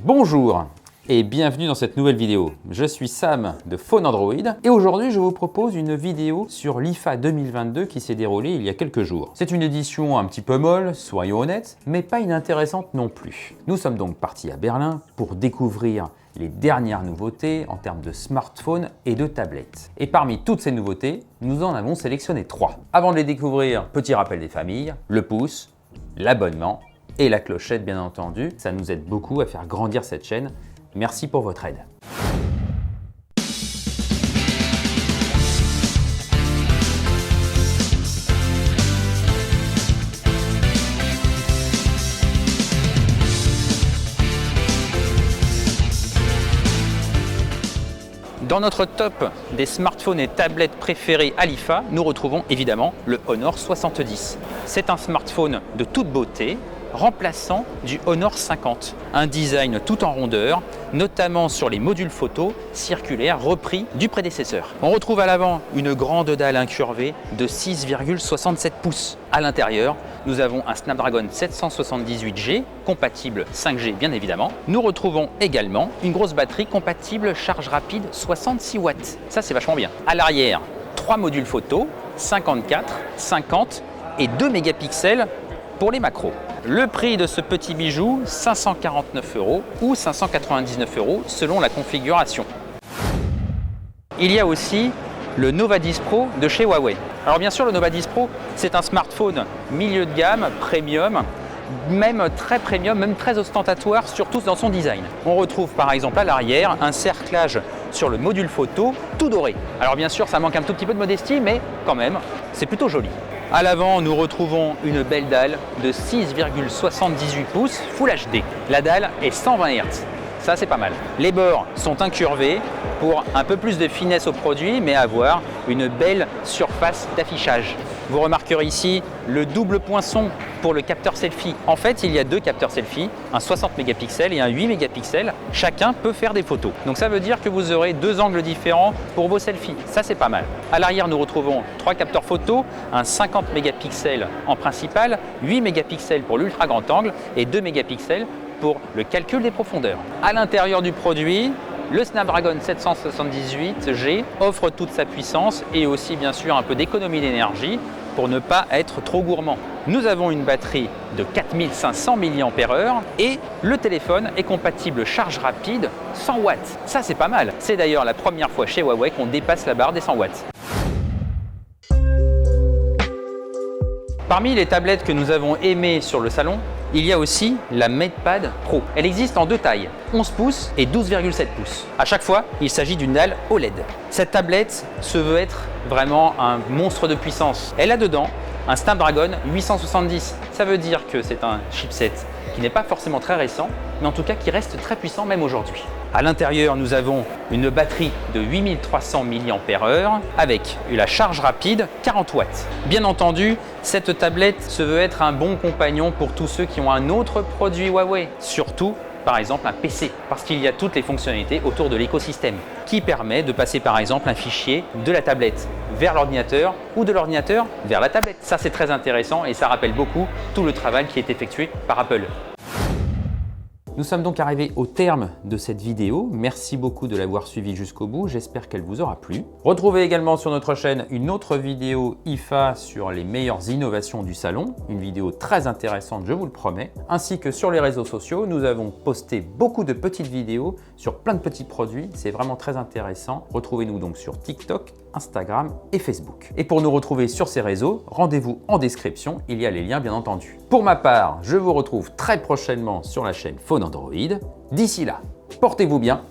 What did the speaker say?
Bonjour et bienvenue dans cette nouvelle vidéo. Je suis Sam de Phone Android et aujourd'hui je vous propose une vidéo sur l'IFA 2022 qui s'est déroulée il y a quelques jours. C'est une édition un petit peu molle, soyons honnêtes, mais pas inintéressante non plus. Nous sommes donc partis à Berlin pour découvrir les dernières nouveautés en termes de smartphones et de tablettes. Et parmi toutes ces nouveautés, nous en avons sélectionné 3. Avant de les découvrir, petit rappel des familles, le pouce, l'abonnement et la clochette bien entendu. Ça nous aide beaucoup à faire grandir cette chaîne. Merci pour votre aide. Dans notre top des smartphones et tablettes préférés à l'IFA, nous retrouvons évidemment le Honor 70. C'est un smartphone de toute beauté, remplaçant du Honor 50. Un design tout en rondeur, notamment sur les modules photo circulaires repris du prédécesseur. On retrouve à l'avant une grande dalle incurvée de 6,67 pouces. À l'intérieur, nous avons un Snapdragon 778G, compatible 5G bien évidemment. Nous retrouvons également une grosse batterie compatible charge rapide 66 watts. Ça c'est vachement bien. À l'arrière, 3 modules photo, 54, 50 et 2 mégapixels pour les macros. Le prix de ce petit bijou, 549 € ou 599 € selon la configuration. Il y a aussi le Nova 10 Pro de chez Huawei. Alors bien sûr, le Nova 10 Pro, c'est un smartphone milieu de gamme, premium, même très premium, même très ostentatoire, surtout dans son design. On retrouve par exemple à l'arrière un cerclage sur le module photo tout doré. Alors bien sûr, ça manque un tout petit peu de modestie, mais quand même, c'est plutôt joli. À l'avant, nous retrouvons une belle dalle de 6,78 pouces Full HD. La dalle est 120 Hz. Ça, c'est pas mal. Les bords sont incurvés pour un peu plus de finesse au produit, mais avoir une belle surface d'affichage. Vous remarquerez ici le double poinçon pour le capteur selfie. En fait, il y a 2 capteurs selfie, un 60 mégapixels et un 8 mégapixels. Chacun peut faire des photos. Donc ça veut dire que vous aurez 2 angles différents pour vos selfies. Ça, c'est pas mal. À l'arrière, nous retrouvons 3 capteurs photo, un 50 mégapixels en principal, 8 mégapixels pour l'ultra grand angle et 2 mégapixels pour le calcul des profondeurs. À l'intérieur du produit, le Snapdragon 778G offre toute sa puissance et aussi bien sûr un peu d'économie d'énergie pour ne pas être trop gourmand. Nous avons une batterie de 4500 mAh et le téléphone est compatible charge rapide 100 watts. Ça c'est pas mal. C'est d'ailleurs la première fois chez Huawei qu'on dépasse la barre des 100 watts. Parmi les tablettes que nous avons aimées sur le salon, il y a aussi la MatePad Pro. Elle existe en 2 tailles, 11 pouces et 12,7 pouces. À chaque fois, il s'agit d'une dalle OLED. Cette tablette se veut être vraiment un monstre de puissance. Elle a dedans un Snapdragon 870. Ça veut dire que c'est un chipset qui n'est pas forcément très récent, mais en tout cas qui reste très puissant même aujourd'hui. À l'intérieur, nous avons une batterie de 8300 mAh avec la charge rapide 40 watts. Bien entendu, cette tablette se veut être un bon compagnon pour tous ceux qui ont un autre produit Huawei, surtout par exemple un PC, parce qu'il y a toutes les fonctionnalités autour de l'écosystème qui permet de passer par exemple un fichier de la tablette vers l'ordinateur ou de l'ordinateur vers la tablette. Ça c'est très intéressant et ça rappelle beaucoup tout le travail qui est effectué par Apple. Nous sommes donc arrivés au terme de cette vidéo. Merci beaucoup de l'avoir suivi jusqu'au bout. J'espère qu'elle vous aura plu. Retrouvez également sur notre chaîne une autre vidéo IFA sur les meilleures innovations du salon. Une vidéo très intéressante, je vous le promets. Ainsi que sur les réseaux sociaux, nous avons posté beaucoup de petites vidéos sur plein de petits produits. C'est vraiment très intéressant. Retrouvez-nous donc sur TikTok, Instagram et Facebook. Et pour nous retrouver sur ces réseaux, rendez-vous en description. Il y a les liens bien entendu. Pour ma part, je vous retrouve très prochainement sur la chaîne Phone Android. D'ici là, portez-vous bien